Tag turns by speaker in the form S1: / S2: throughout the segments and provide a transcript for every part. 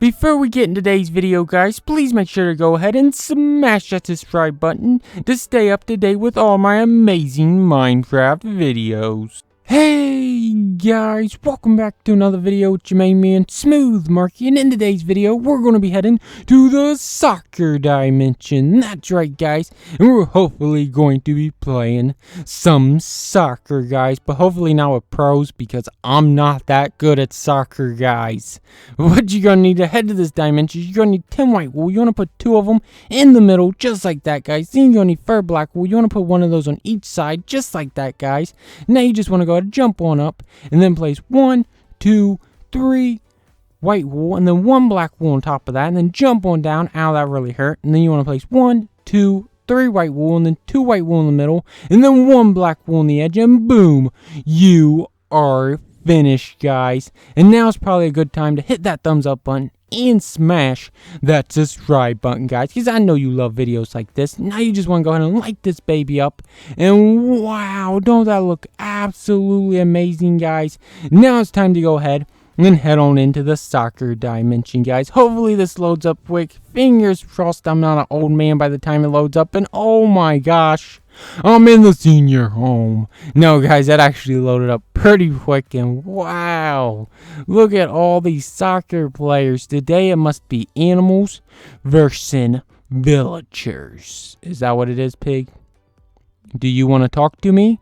S1: Before we get in today's video, guys, please make sure to go ahead and smash that subscribe button to stay up to date with all my amazing Minecraft videos. Hey guys, welcome back to another video with your main man, Smooth Marky, and in today's video, we're going to be heading to the soccer dimension. That's right, guys, and we're hopefully going to be playing some soccer, guys, but hopefully not with pros, because I'm not that good at soccer, guys. What you're going to need to head to this dimension, you're going to need 10 white wool. You want to put 2 of them in the middle, just like that, guys. Then you're going to need 4 black wool. You want to put 1 of those on each side, just like that, guys. Now you just want to go ahead and jump on up and then place 1, 2, 3 white wool and then 1 black wool on top of that, and then jump on down. Ow, that really hurt. And then you want to place 1, 2, 3 white wool and then 2 white wool in the middle and then 1 black wool on the edge, and boom, you are finished, guys. And now is probably a good time to hit that thumbs up button and smash that subscribe button, guys, because I know you love videos like this. Now you just want to go ahead and light this baby up, and wow, don't that look absolutely amazing, guys? Now it's time to go ahead and head on into the soccer dimension, guys. Hopefully this loads up quick. Fingers crossed I'm not an old man by the time it loads up, and oh my gosh, I'm in the senior home. No, guys, that actually loaded up pretty quick, and wow, look at all these soccer players. Today it must be animals versus villagers. Is that what it is, pig? Do you want to talk to me?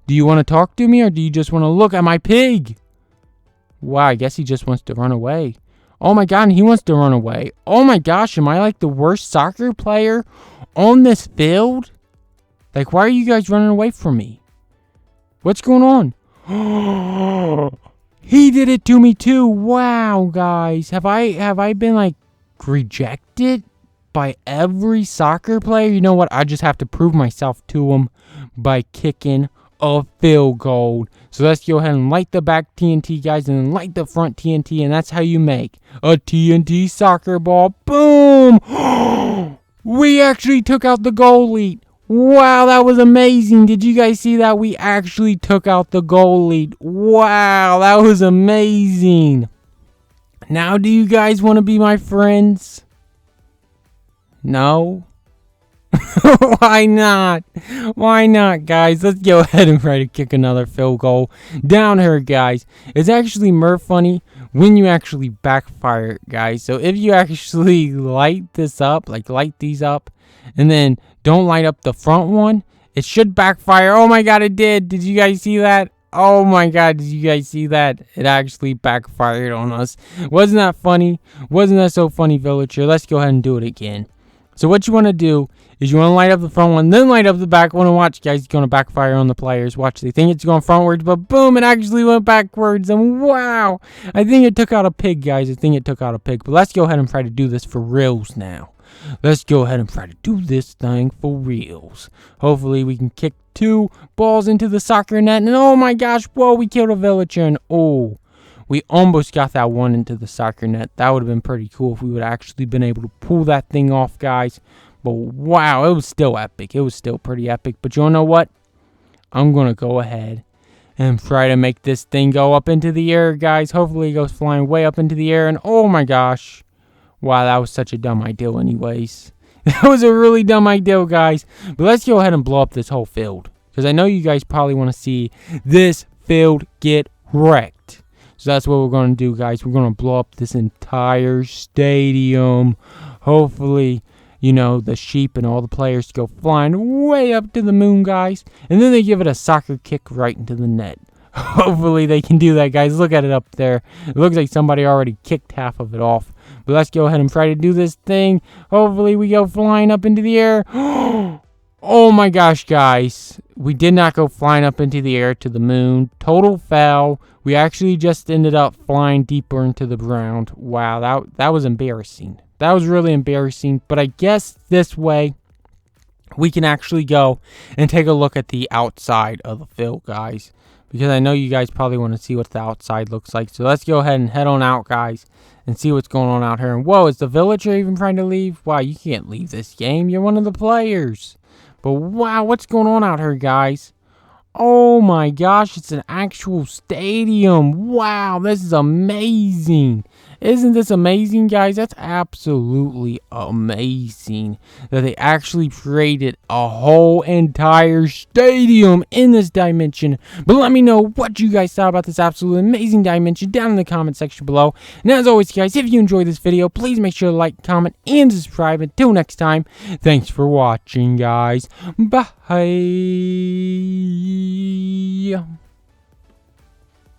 S1: Do you want to talk to me, or do you just want to look at my pig? Wow, I guess he just wants to run away. Oh my god, and he wants to run away. Oh my gosh, am I like the worst soccer player on this field? Like, why are you guys running away from me? What's going on? He did it to me too. Wow, guys. Have I been like rejected by every soccer player? You know what? I just have to prove myself to him by kicking a field goal. So let's go ahead and light the back TNT, guys, and then light the front TNT, and that's how you make a TNT soccer ball. Boom! We actually took out the goalie. Wow, that was amazing. Did you guys see that? We actually took out the goalie. Wow, that was amazing. Now, do you guys want to be my friends? No? Why not? Why not, guys? Let's go ahead and try to kick another field goal down here, guys. It's actually more funny when you actually backfire it, guys. So if you actually light this up, like light these up, and then don't light up the front one, it should backfire. Oh my god, it did. Did you guys see that? Oh my god, did you guys see that? It actually backfired on us. Wasn't that funny? Wasn't that so funny, villager? Let's go ahead and do it again. So what you want to do is you want to light up the front one, then light up the back one, and watch, guys, it's going to backfire on the players. Watch, they think it's going frontwards, but boom, it actually went backwards, and wow, I think it took out a pig, guys. I think it took out a pig, but let's go ahead and try to do this for reals now. Let's go ahead and try to do this thing for reals. Hopefully we can kick 2 balls into the soccer net, and oh my gosh, whoa, we killed a villager, and oh, we almost got that one into the soccer net. That would have been pretty cool if we would have actually been able to pull that thing off, guys. But wow, it was still epic. It was still pretty epic. But you know what? I'm going to go ahead and try to make this thing go up into the air, guys. Hopefully it goes flying way up into the air. And oh my gosh. Wow, that was such a dumb idea anyways. That was a really dumb idea, guys. But let's go ahead and blow up this whole field, because I know you guys probably want to see this field get wrecked. So that's what we're going to do, guys. We're going to blow up this entire stadium. Hopefully, you know, the sheep and all the players go flying way up to the moon, guys. And then they give it a soccer kick right into the net. Hopefully they can do that, guys. Look at it up there. It looks like somebody already kicked half of it off. But let's go ahead and try to do this thing. Hopefully we go flying up into the air. Oh my gosh, guys. We did not go flying up into the air to the moon. Total foul. We actually just ended up flying deeper into the ground. Wow, that was embarrassing. That was really embarrassing. But I guess this way we can actually go and take a look at the outside of the field, guys, because I know you guys probably want to see what the outside looks like. So let's go ahead and head on out, guys, and see what's going on out here. And whoa, is the villager even trying to leave? Wow, you can't leave this game. You're one of the players. But wow, what's going on out here, guys? Oh my gosh, it's an actual stadium. Wow, this is amazing. Isn't this amazing, guys? That's absolutely amazing that they actually created a whole entire stadium in this dimension. But let me know what you guys thought about this absolutely amazing dimension down in the comment section below. And as always, guys, if you enjoyed this video, please make sure to like, comment, and subscribe. Until next time, thanks for watching, guys. Bye.